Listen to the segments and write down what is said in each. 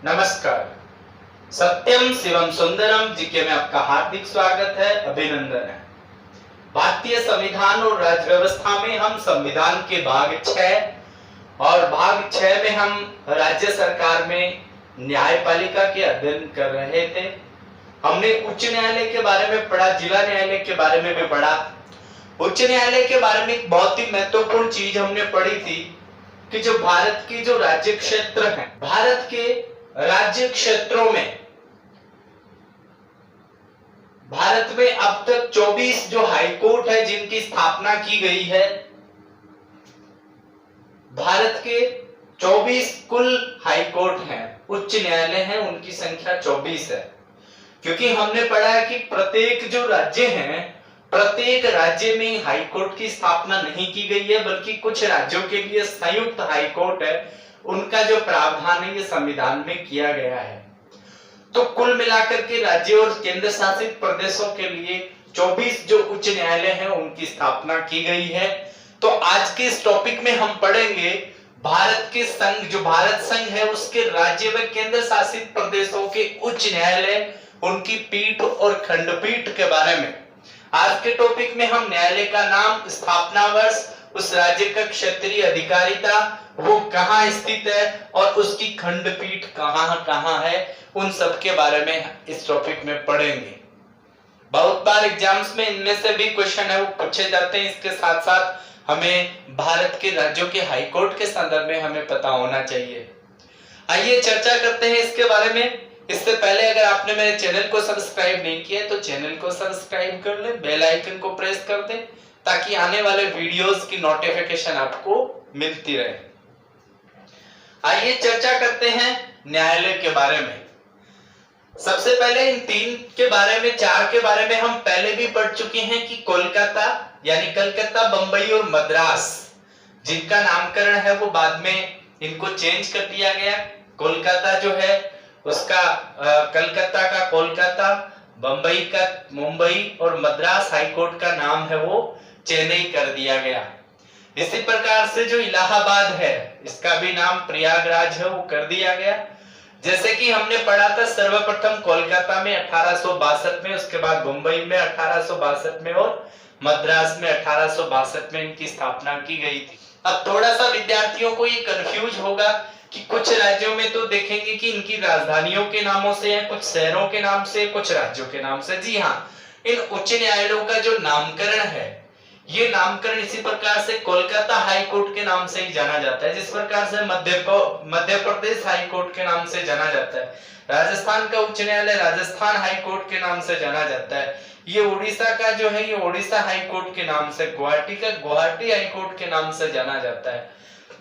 नमस्कार। सत्यम शिवम सुंदरम जी के में आपका हार्दिक स्वागत है, अभिनंदन है। भारतीय संविधान और राज्य व्यवस्था में हम संविधान के भाग 6 और भाग 6 में हम राज्य सरकार में न्यायपालिका के अध्ययन कर रहे थे। हमने उच्च न्यायालय के बारे में पढ़ा, जिला न्यायालय के बारे में भी पढ़ा। उच्च न्यायालय के बारे में एक बहुत ही महत्वपूर्ण चीज हमने पढ़ी थी कि जो भारत की जो राज्य क्षेत्र है, भारत के राज्य क्षेत्रों में भारत में अब तक 24 जो हाईकोर्ट है जिनकी स्थापना की गई है, भारत के 24 कुल हाईकोर्ट हैं, उच्च न्यायालय हैं, उनकी संख्या 24 है। क्योंकि हमने पढ़ा है कि प्रत्येक जो राज्य हैं, प्रत्येक राज्य में हाईकोर्ट की स्थापना नहीं की गई है, बल्कि कुछ राज्यों के लिए संयुक्त हाईकोर्ट है, उनका जो प्रावधान है ये संविधान में किया गया है। तो कुल मिलाकर के राज्य और केंद्र शासित प्रदेशों के लिए 24 जो उच्च न्यायालय हैं उनकी स्थापना की गई है। तो आज के इस टॉपिक में हम पढ़ेंगे भारत के संघ, जो भारत संघ है उसके राज्य व केंद्र शासित प्रदेशों के उच्च न्यायालय, उनकी पीठ और खंडपीठ के बारे में। आज के टॉपिक में हम न्यायालय का नाम, स्थापना वर्ष, उस राज्य का क्षेत्रीय अधिकारिता वो कहाँ स्थित है और उसकी खंडपीठ कहाँ है, उन सब के बारे में इस टॉपिक में पढ़ेंगे। बहुत बार एग्जाम्स में इनमें से भी क्वेश्चन है वो पूछे जाते हैं। इसके साथ साथ हमें भारत के राज्यों के हाईकोर्ट के संदर्भ में हमें पता होना चाहिए। आइए चर्चा करते हैं इसके बारे में। इससे पहले अगर आपने मेरे चैनल को सब्सक्राइब नहीं किया तो चैनल को सब्सक्राइब कर ले, बेल आइकन को प्रेस कर दे ताकि आने वाले वीडियोस की नोटिफिकेशन आपको मिलती रहे। आइए चर्चा करते हैं न्यायालय के बारे में। सबसे पहले इन 3 के बारे में, 4 के बारे में हम पहले भी पढ़ चुके हैं कि कोलकाता यानी कलकत्ता, बंबई और मद्रास, जिनका नामकरण है वो बाद में इनको चेंज कर दिया गया। कोलकाता जो है उसका कलकत्ता का कोलकाता, बंबई का मुंबई और मद्रास हाईकोर्ट का नाम है वो चेन्नई कर दिया गया। इसी प्रकार से जो इलाहाबाद है इसका भी नाम प्रयागराज है वो कर दिया गया। जैसे कि हमने पढ़ा था सर्वप्रथम कोलकाता में 1862 में, उसके बाद मुंबई में 1862 में और मद्रास में 1862 में इनकी स्थापना की गई थी। अब थोड़ा सा विद्यार्थियों को ये कंफ्यूज होगा कि कुछ राज्यों में तो देखेंगे कि इनकी राजधानियों के नामों से है, कुछ शहरों के नाम से, कुछ राज्यों के नाम से। जी हाँ, इन उच्च न्यायालयों का जो नामकरण है ये नामकरण इसी प्रकार से कोलकाता हाई कोर्ट के नाम से ही जाना जाता है, जिस प्रकार से मध्य प्रदेश हाई कोर्ट के नाम से जाना जाता है, राजस्थान का उच्च न्यायालय राजस्थान हाई कोर्ट के नाम से जाना जाता है, ये उड़ीसा का जो है ये उड़ीसा हाई कोर्ट के नाम से, गुवाहाटी का गुवाहाटी हाई कोर्ट के नाम से जाना जाता है।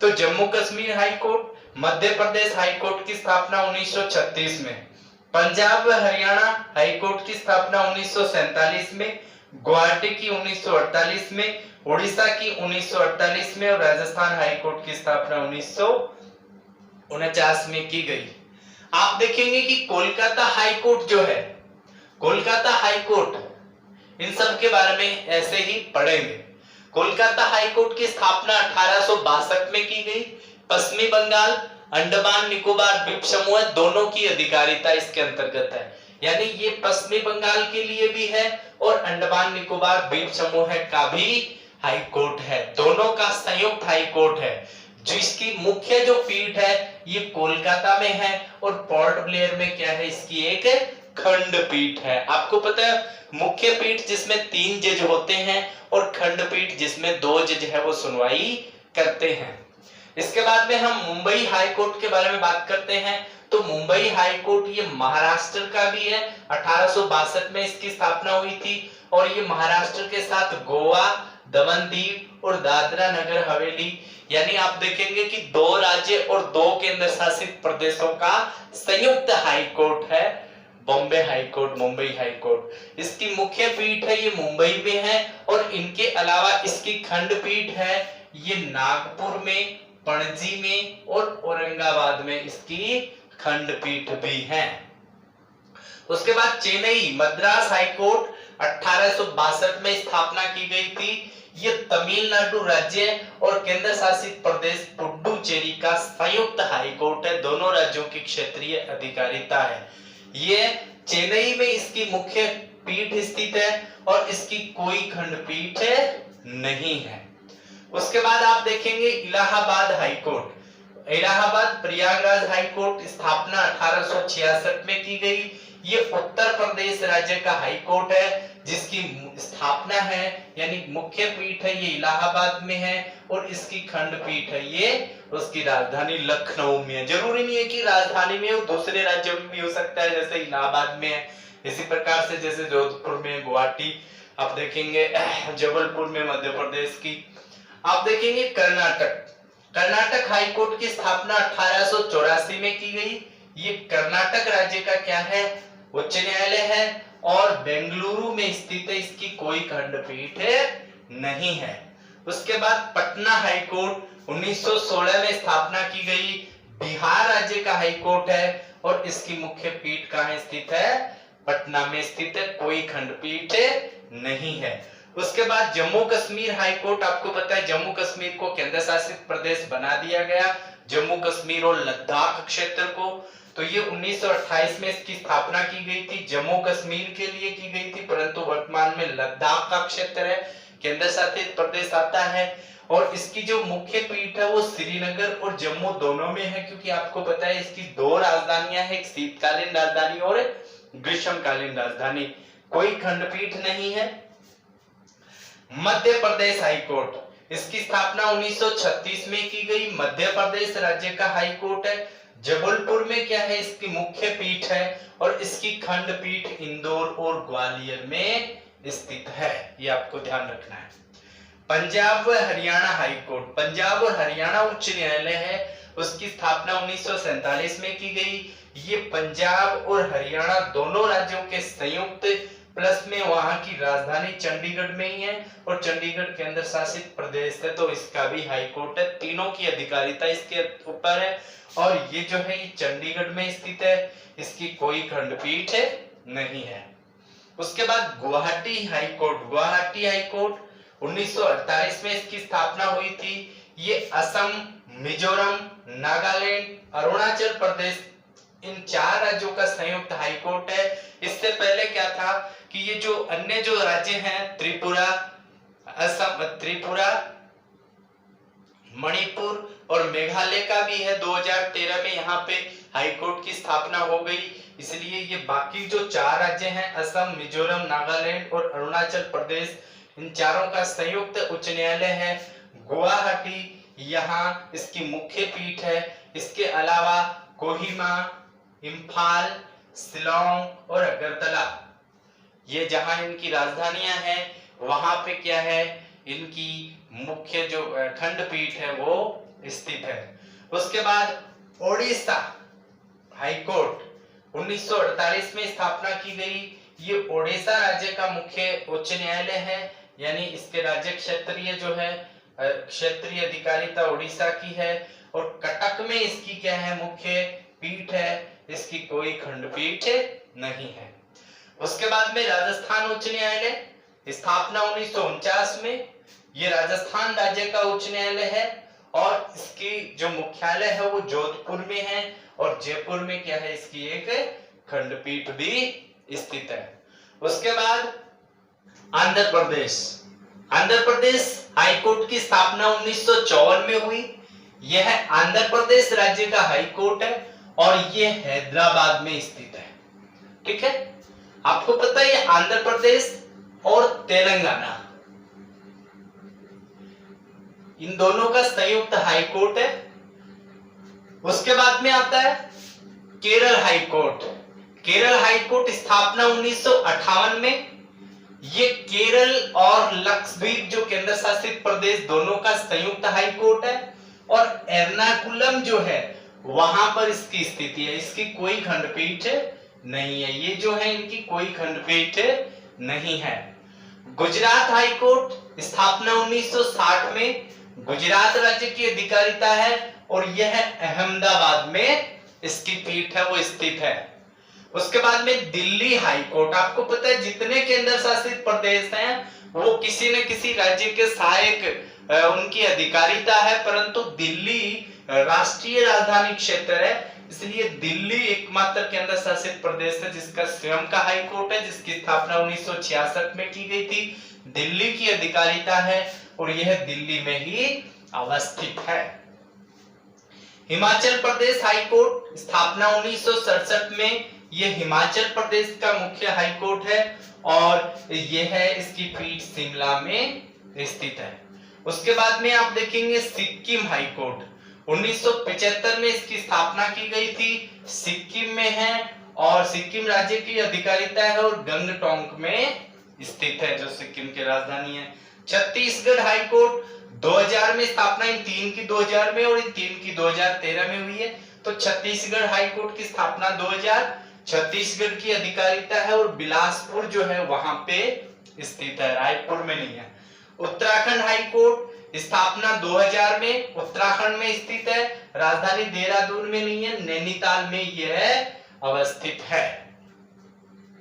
तो Jammu Kashmir high court, Madhya Pradesh high court की स्थापना 1936 में, पंजाब व हरियाणा हाई कोर्ट की स्थापना 1947 में, गुवाहाटी की 1948 में, उड़ीसा की 1948 में और राजस्थान हाई कोर्ट की स्थापना 1949 में की गई। आप देखेंगे कि कोलकाता हाई कोर्ट जो है, कोलकाता हाई कोर्ट, इन सब के बारे में ऐसे ही पढ़ेंगे। कोलकाता हाई कोर्ट की स्थापना 1862 में की गई। पश्चिमी बंगाल, अंडमान निकोबार द्वीप समूह दोनों की अधिकारिता इसके अंतर्गत है, यानी ये पश्चिमी बंगाल के लिए भी है और अंडमान निकोबार द्वीप समूह का भी हाई कोर्ट है, दोनों का संयुक्त हाई कोर्ट है, जिसकी मुख्य जो पीठ है ये कोलकाता में है और पोर्ट ब्लेयर में क्या है, इसकी एक खंडपीठ है। आपको पता है मुख्य पीठ जिसमें 3 जज होते हैं और खंडपीठ जिसमें 2 जज है वो सुनवाई करते हैं। इसके बाद में हम मुंबई हाई कोर्ट के बारे में बात करते हैं। तो मुंबई हाई कोर्ट ये महाराष्ट्र का भी है, 1862 में इसकी स्थापना हुई थी और ये महाराष्ट्र के साथ गोवा, दमन दीव और दादरा नगर हवेली, यानी आप देखेंगे कि 2 राज्य और 2 केंद्र शासित प्रदेशों का संयुक्त हाई कोर्ट है, Bombay high court, Mumbai high court. इसकी मुख्य पीठ है ये मुंबई में है और इनके अलावा इसकी खंडपीठ है ये नागपुर में, पणजी में और औरंगाबाद में इसकी खंडपीठ भी है। उसके बाद चेन्नई मद्रास हाई कोर्ट 1862 में स्थापना की गई थी। ये तमिलनाडु राज्य और केंद्र शासित प्रदेश पुडुचेरी पुडुचेरी का संयुक्त हाई कोर्ट है, दोनों राज्यों की क्षेत्रीय अधिकारिता है। ये चेन्नई में इसकी मुख्य पीठ स्थित है और इसकी कोई खंडपीठ नहीं है। उसके बाद आप देखेंगे Allahabad high court. Allahabad Prayagraj high court स्थापना 1866 में की गई। ये उत्तर प्रदेश राज्य का हाई कोर्ट है जिसकी स्थापना है यानी मुख्य पीठ है ये इलाहाबाद में है और इसकी खंडपीठ है ये उसकी राजधानी लखनऊ में है। जरूरी नहीं है कि राजधानी में हो, दूसरे राज्यों में भी हो सकता है, जैसे इलाहाबाद में है। इसी प्रकार से जैसे जोधपुर में, गुवाहाटी, आप देखेंगे जबलपुर में मध्य प्रदेश की। आप देखेंगे कर्नाटक हाई कोर्ट की स्थापना 1884 में की गई। ये कर्नाटक राज्य का क्या है, उच्च न्यायालय है और बेंगलुरु में स्थित है, इसकी कोई खंडपीठ नहीं है। उसके बाद पटना हाई कोर्ट 1916 में स्थापना की गई, बिहार राज्य का हाई कोर्ट है और इसकी मुख्य पीठ कहाँ स्थित है, पटना में स्थित है, कोई खंडपीठ नहीं है। उसके बाद जम्मू कश्मीर हाई कोर्ट, आपको पता है जम्मू कश्मीर को केंद्र शासित प्रदेश बना दिया गया, जम्मू कश्मीर और लद्दाख क्षेत्र को। तो ये 1928 में इसकी स्थापना की गई थी, जम्मू कश्मीर के लिए की गई थी, परंतु वर्तमान में लद्दाख का क्षेत्र है, केंद्र शासित प्रदेश आता है। और इसकी जो मुख्य पीठ है वो श्रीनगर और जम्मू दोनों में है, क्योंकि आपको पता है इसकी दो राजधानियां हैं, एक शीतकालीन राजधानी और ग्रीष्मकालीन राजधानी, कोई खंडपीठ नहीं है। मध्य प्रदेश हाई कोर्ट, इसकी स्थापना 1936 में की गई, मध्य प्रदेश राज्य का हाई कोर्ट है। जबलपुर में क्या है, इसकी मुख्य पीठ है और इसकी खंडपीठ इंदौर और ग्वालियर में स्थित है, ये आपको ध्यान रखना है। पंजाब व हरियाणा हाई कोर्ट, पंजाब और हरियाणा उच्च न्यायालय है, उसकी स्थापना 1947 में की गई। ये पंजाब और हरियाणा दोनों राज्यों के संयुक्त, प्लस में वहां की राजधानी चंडीगढ़ में ही है और चंडीगढ़ केंद्र शासित प्रदेश है, तो इसका भी हाई कोर्ट है, तीनों की अधिकारिता इसके ऊपर है। और ये जो है ये चंडीगढ़ में स्थित है, इसकी कोई खंडपीठ नहीं है। उसके बाद Guwahati high court, Guwahati high court 1948 में इसकी स्थापना हुई थी। ये असम, मिजोरम, नागालैंड, अरुणाचल प्रदेश, इन चार राज्यों का संयुक्त हाई कोर्ट है। इससे पहले क्या था कि ये जो अन्य जो राज्य हैं, त्रिपुरा, असम, त्रिपुरा, मणिपुर और मेघालय का भी है, 2013 में यहाँ पे हाई कोर्ट की स्थापना हो गई। इसलिए ये बाकी जो चार राज्य हैं, असम, मिजोरम, नागालैंड और अरुणाचल प्रदेश, इन चारों का संयुक्त उच्च न्यायालय है गुवाहाटी, यहाँ इसकी मुख्य पीठ है। इसके अलावा कोहिमा, इम्फाल, शिलोंग और अगरतला, ये जहां इनकी राजधानियां हैं, वहां पे क्या है, इनकी मुख्य जो खंडपीठ है वो स्थित है। उसके बाद ओडिशा हाई कोर्ट 1948 में स्थापना की गई। ये ओडिशा राज्य का मुख्य उच्च न्यायालय है, यानी इसके राज्य क्षेत्रीय जो है क्षेत्रीय अधिकारिता उड़ीसा की है। और कटक में इसकी क्या है, मुख्य पीठ है, इसकी कोई खंडपीठ नहीं है। उसके बाद में राजस्थान उच्च न्यायालय, स्थापना 1949 में, ये राजस्थान राज्य का उच्च न्यायालय है और इसकी जो मुख्यालय है वो जोधपुर में है और जयपुर में क्या है, इसकी एक खंडपीठ भी स्थित है। उसके बाद आंध्र प्रदेश, आंध्र प्रदेश हाई कोर्ट की स्थापना 1954 में हुई। यह आंध्र प्रदेश राज्य का हाई कोर्ट है और यह हैदराबाद में स्थित है। ठीक है, आपको पता है आंध्र प्रदेश और तेलंगाना, इन दोनों का संयुक्त हाई कोर्ट है। उसके बाद में आता है Kerala high court. Kerala high court स्थापना 1958 में। ये केरल और लक्षद्वीप जो केंद्र शासित प्रदेश दोनों का संयुक्त हाई कोर्ट है और एर्नाकुलम जो है वहां पर इसकी स्थिति है, इसकी कोई खंडपीठ नहीं है। ये जो है इनकी कोई खंडपीठ नहीं है। गुजरात हाई कोर्ट स्थापना 1960 में, गुजरात राज्य की अधिकारिता है और यह अहमदाबाद में इसकी पीठ है वो स्थित है। उसके बाद में दिल्ली हाई कोर्ट, आपको पता है जितने केंद्र शासित प्रदेश हैं वो किसी न किसी राज्य के सहायक उनकी अधिकारिता है, परंतु दिल्ली राष्ट्रीय राजधानी क्षेत्र है, इसलिए दिल्ली एकमात्र केंद्र शासित प्रदेश है जिसका स्वयं का हाई कोर्ट है, जिसकी स्थापना 1966 में की गई थी। दिल्ली की अधिकारिता है और यह दिल्ली में ही अवस्थित है। हिमाचल प्रदेश हाई कोर्ट स्थापना 1967 में, यह हिमाचल प्रदेश का मुख्य हाई कोर्ट है और यह है इसकी पीठ शिमला में स्थित है। उसके बाद में आप देखेंगे सिक्किम हाई कोर्ट, 1975 में इसकी स्थापना की गई थी, सिक्किम में है और सिक्किम राज्य की अधिकारिता है और गंगटोक में स्थित है जो सिक्किम की राजधानी है। छत्तीसगढ़ हाई कोर्ट 2000 में स्थापना, इन 3 की 2000 में और इन 3 की 2013 में हुई है। तो छत्तीसगढ़ हाई कोर्ट की स्थापना 2000, छत्तीसगढ़ की अधिकारिता है और बिलासपुर जो है वहां पे स्थित है, रायपुर में नहीं है। उत्तराखंड हाई कोर्ट स्थापना 2000 में, उत्तराखंड में स्थित है, राजधानी देहरादून में नहीं है, नैनीताल में यह अवस्थित है।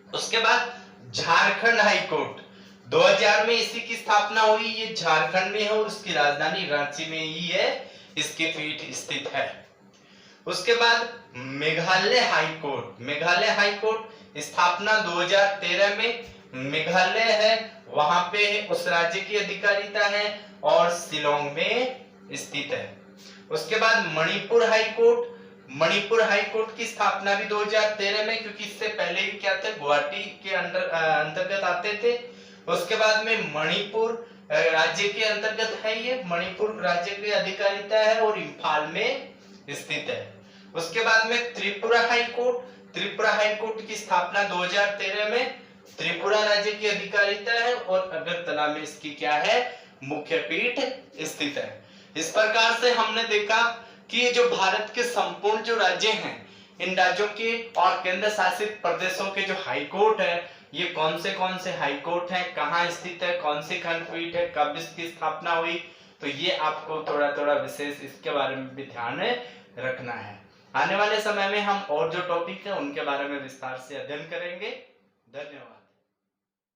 उसके बाद झारखंड हाई कोर्ट 2000 में इसी की स्थापना हुई, ये झारखंड में है और उसकी राजधानी रांची में ही है, इसकी पीठ स्थित है। उसके बाद Meghalaya high court, Meghalaya high court स्थापना 2013 में, मेघालय है वहां पे उस राज्य की अधिकारिता है और शिलोंग में स्थित है। उसके बाद Manipur high court, Manipur high court की स्थापना भी 2013 में, क्योंकि इससे पहले ही क्या थे, गुवाहाटी के अंतर्गत आते थे। उसके बाद में मणिपुर राज्य के अंतर्गत है, ये मणिपुर राज्य की अधिकारिता है और इंफाल में स्थित है। उसके बाद में Tripura high court, Tripura high court की स्थापना 2013 में, त्रिपुरा राज्य की अधिकारिता है और अगरतला में इसकी क्या है, मुख्य पीठ स्थित है। इस प्रकार से हमने देखा कि जो भारत के संपूर्ण जो राज्य हैं, इन राज्यों के और केंद्र शासित प्रदेशों के जो हाई कोर्ट है, ये कौन से हाई कोर्ट हैं, कहाँ स्थित है, कौन सी खंडपीठ है, कब इसकी स्थापना हुई, तो ये आपको थोड़ा थोड़ा विशेष इसके बारे में भी ध्यान रखना है। आने वाले समय में हम और जो टॉपिक है उनके बारे में विस्तार से अध्ययन करेंगे। धन्यवाद।